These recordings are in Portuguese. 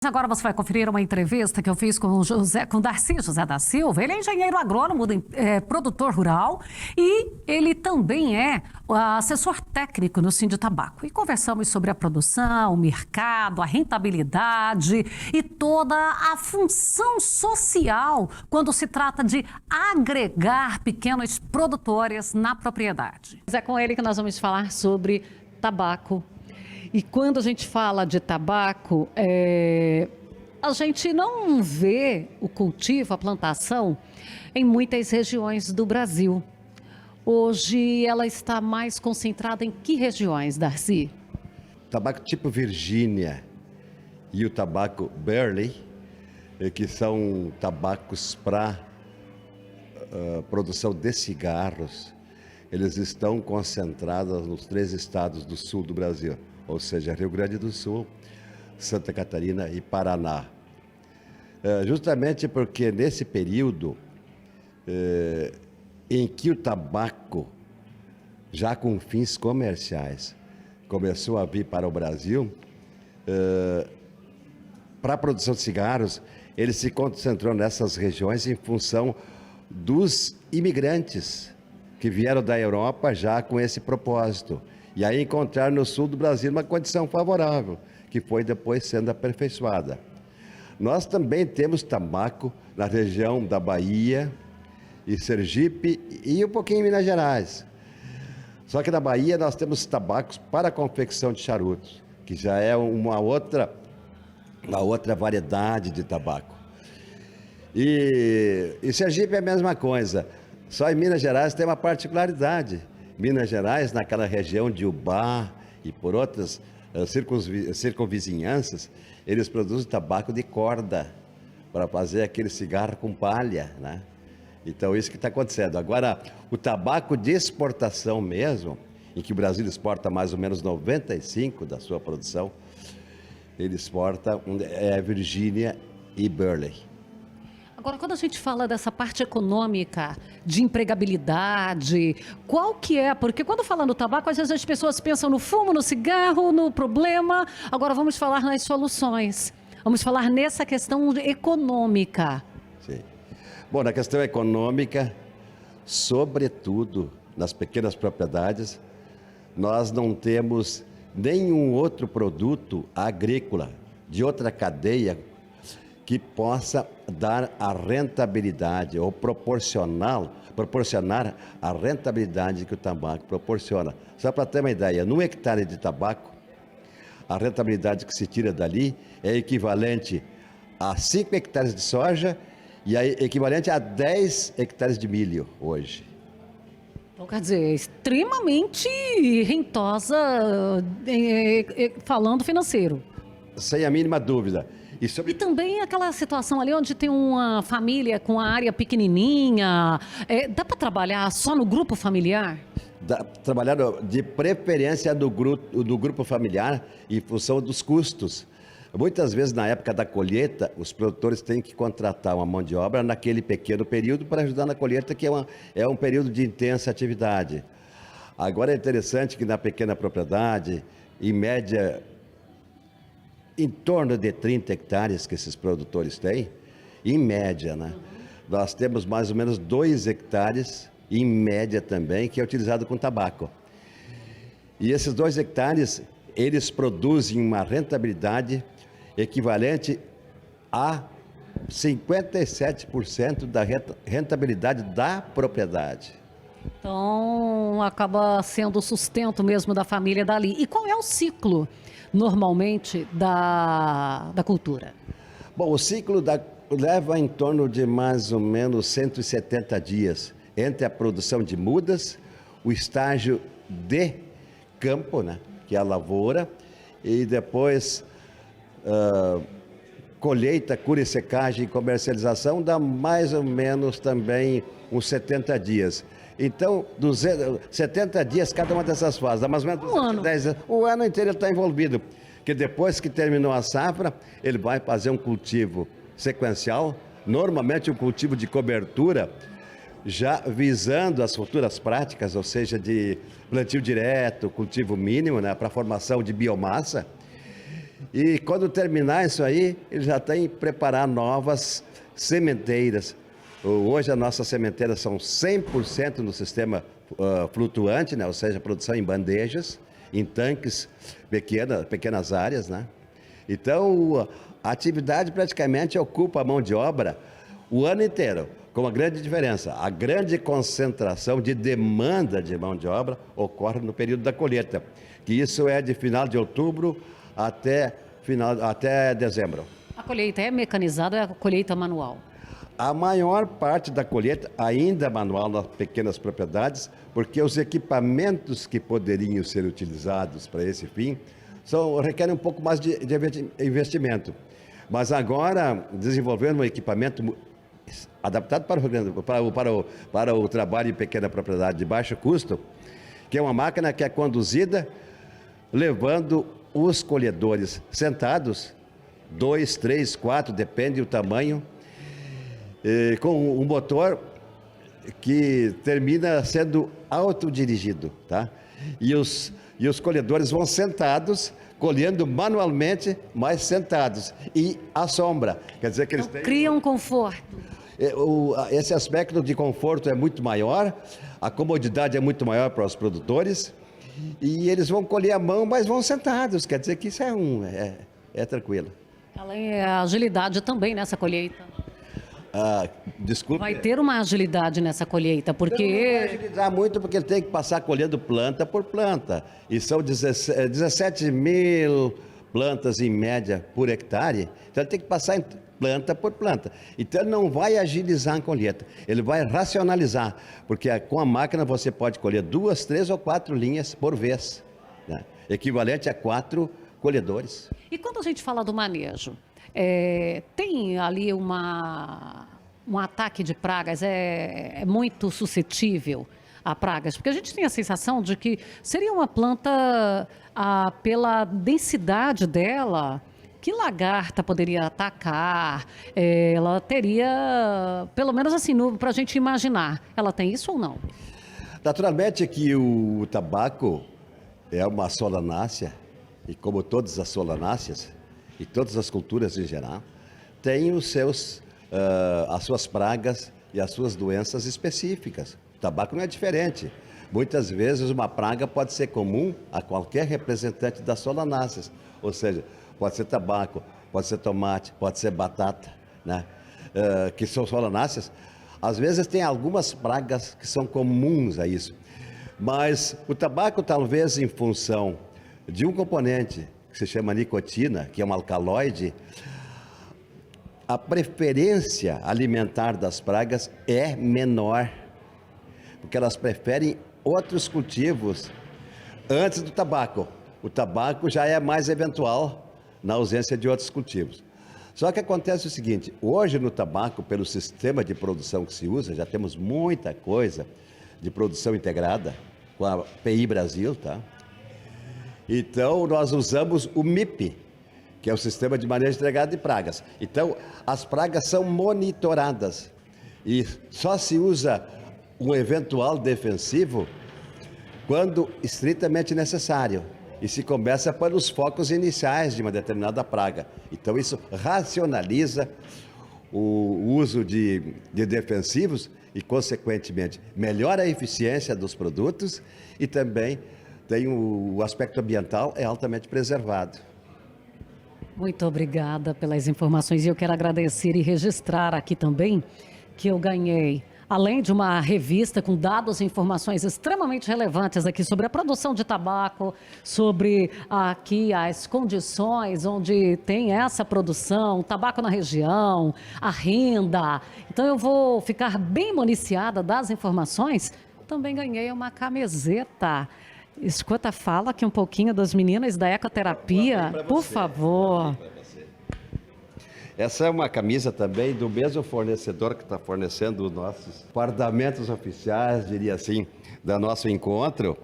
Agora você vai conferir uma entrevista que eu fiz com Darcy José da Silva. Ele é engenheiro agrônomo, produtor rural e ele também é assessor técnico no Sinditabaco. E conversamos sobre a produção, o mercado, a rentabilidade e toda a função social quando se trata de agregar pequenos produtores na propriedade. É com ele que nós vamos falar sobre tabaco. E quando a gente fala de tabaco, a gente não vê o cultivo, a plantação, em muitas regiões do Brasil. Hoje ela está mais concentrada em que regiões, Darcy? Tabaco tipo Virgínia e o tabaco Burley, que são tabacos para produção de cigarros, eles estão concentrados nos 3 estados do sul do Brasil. Ou seja, Rio Grande do Sul, Santa Catarina e Paraná. Justamente porque nesse período em que o tabaco, já com fins comerciais, começou a vir para o Brasil, para a produção de cigarros, ele se concentrou nessas regiões em função dos imigrantes que vieram da Europa já com esse propósito. E aí encontrar no sul do Brasil uma condição favorável, que foi depois sendo aperfeiçoada. Nós também temos tabaco na região da Bahia e Sergipe e um pouquinho em Minas Gerais. Só que na Bahia nós temos tabacos para a confecção de charutos, que já é uma outra variedade de tabaco. E Sergipe é a mesma coisa, só em Minas Gerais tem uma particularidade. Minas Gerais, naquela região de Ubá e por outras circunvizinhanças, eles produzem tabaco de corda para fazer aquele cigarro com palha, né? Então, isso que está acontecendo. Agora, o tabaco de exportação mesmo, em que o Brasil exporta mais ou menos 95% da sua produção, ele exporta Virgínia e Burley. Agora, quando a gente fala dessa parte econômica, de empregabilidade, qual que é? Porque quando fala no tabaco, às vezes as pessoas pensam no fumo, no cigarro, no problema. Agora vamos falar nas soluções. Vamos falar nessa questão econômica. Sim. Bom, na questão econômica, sobretudo nas pequenas propriedades, nós não temos nenhum outro produto agrícola de outra cadeia que possa dar a rentabilidade ou proporcionar a rentabilidade que o tabaco proporciona. Só para ter uma ideia, num hectare de tabaco, a rentabilidade que se tira dali é equivalente a 5 hectares de soja e é equivalente a 10 hectares de milho hoje. Então, quer dizer, é extremamente rentosa, falando financeiro. Sem a mínima dúvida. E também aquela situação ali onde tem uma família com a área pequenininha, dá para trabalhar só no grupo familiar? Trabalhar de preferência do grupo familiar em função dos custos. Muitas vezes na época da colheita, os produtores têm que contratar uma mão de obra naquele pequeno período para ajudar na colheita, que é um período de intensa atividade. Agora é interessante que na pequena propriedade, em média, em torno de 30 hectares que esses produtores têm, em média, né? Nós temos mais ou menos 2 hectares, em média também, que é utilizado com tabaco. E esses 2 hectares, eles produzem uma rentabilidade equivalente a 57% da rentabilidade da propriedade. Então, acaba sendo o sustento mesmo da família dali. E qual é o ciclo, normalmente, da cultura? Bom, o ciclo leva em torno de mais ou menos 170 dias entre a produção de mudas, o estágio de campo, né, que é a lavoura, e depois colheita, cura e secagem e comercialização, dá mais ou menos também uns 70 dias. Então, 70 dias cada uma dessas fases, dá mais ou menos 10 anos. O ano inteiro ele está envolvido, porque depois que terminou a safra, ele vai fazer um cultivo sequencial, normalmente um cultivo de cobertura, já visando as futuras práticas, ou seja, de plantio direto, cultivo mínimo, né, para a formação de biomassa. E quando terminar isso aí, ele já tem que preparar novas sementeiras. Hoje as nossas sementeiras são 100% no sistema flutuante, né? Ou seja, produção em bandejas, em tanques, pequenas áreas, né? Então, a atividade praticamente ocupa a mão de obra o ano inteiro, com uma grande diferença. A grande concentração de demanda de mão de obra ocorre no período da colheita, que isso é de final de outubro até dezembro. A colheita é mecanizada ou é a colheita manual? A maior parte da colheita ainda é manual nas pequenas propriedades, porque os equipamentos que poderiam ser utilizados para esse fim requerem um pouco mais de investimento. Mas agora, desenvolvendo um equipamento adaptado para o trabalho em pequena propriedade de baixo custo, que é uma máquina que é conduzida levando os colhedores sentados, 2, 3, 4, depende do tamanho, com um motor que termina sendo autodirigido, tá? E os colhedores vão sentados, colhendo manualmente, mas sentados. E à sombra. Quer dizer que eles criam um conforto. Esse aspecto de conforto é muito maior, a comodidade é muito maior para os produtores, e eles vão colher a mão, mas vão sentados. Quer dizer que isso é tranquilo. Além da agilidade também nessa colheita. Desculpe. Vai ter uma agilidade nessa colheita, porque... Não vai agilizar muito, porque ele tem que passar colhendo planta por planta. E são 17 mil plantas em média por hectare. Então ele tem que passar planta por planta. Então ele não vai agilizar a colheita, ele vai racionalizar. Porque com a máquina você pode colher 2, 3 ou 4 linhas por vez, né? Equivalente a 4 colhedores. E quando a gente fala do manejo, tem ali um ataque de pragas, é muito suscetível a pragas? Porque a gente tem a sensação de que seria uma planta, pela densidade dela, que lagarta poderia atacar, ela teria, pelo menos assim, para a gente imaginar, ela tem isso ou não? Naturalmente que o tabaco é uma solanácea, e como todas as solanáceas, e todas as culturas em geral, têm as suas pragas e as suas doenças específicas. O tabaco não é diferente. Muitas vezes uma praga pode ser comum a qualquer representante das solanáceas, ou seja, pode ser tabaco, pode ser tomate, pode ser batata, né? Que são solanáceas. Às vezes tem algumas pragas que são comuns a isso, mas o tabaco, talvez em função de um componente que se chama nicotina, que é um alcaloide, a preferência alimentar das pragas é menor, porque elas preferem outros cultivos antes do tabaco. O tabaco já é mais eventual na ausência de outros cultivos. Só que acontece o seguinte, hoje no tabaco, pelo sistema de produção que se usa, já temos muita coisa de produção integrada, com a PI Brasil, tá? Então, nós usamos o MIP, que é o Sistema de Manejo Integrado de Pragas. Então, as pragas são monitoradas e só se usa um eventual defensivo quando estritamente necessário. E se começa pelos focos iniciais de uma determinada praga. Então, isso racionaliza o uso de defensivos e, consequentemente, melhora a eficiência dos produtos e também tem o aspecto ambiental é altamente preservado. Muito obrigada pelas informações e eu quero agradecer e registrar aqui também que eu ganhei, além de uma revista com dados e informações extremamente relevantes aqui sobre a produção de tabaco, sobre aqui as condições onde tem essa produção, tabaco na região, a renda. Então eu vou ficar bem municiada das informações. Também ganhei uma camiseta. Escuta, fala aqui um pouquinho das meninas da ecoterapia, por favor. Essa é uma camisa também do mesmo fornecedor que está fornecendo os nossos fardamentos oficiais, diria assim, do nosso encontro.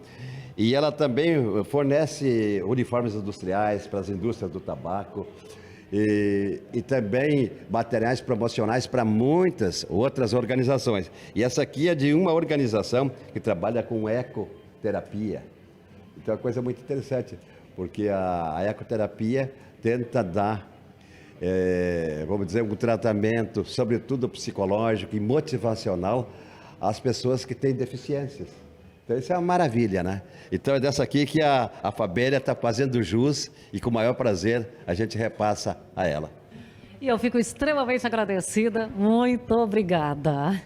E ela também fornece uniformes industriais para as indústrias do tabaco e também materiais promocionais para muitas outras organizações. E essa aqui é de uma organização que trabalha com ecoterapia. Então é uma coisa muito interessante, porque a ecoterapia tenta dar, vamos dizer, um tratamento, sobretudo psicológico e motivacional, às pessoas que têm deficiências. Então isso é uma maravilha, né? Então é dessa aqui que a Fabélia está fazendo jus e com o maior prazer a gente repassa a ela. E eu fico extremamente agradecida. Muito obrigada.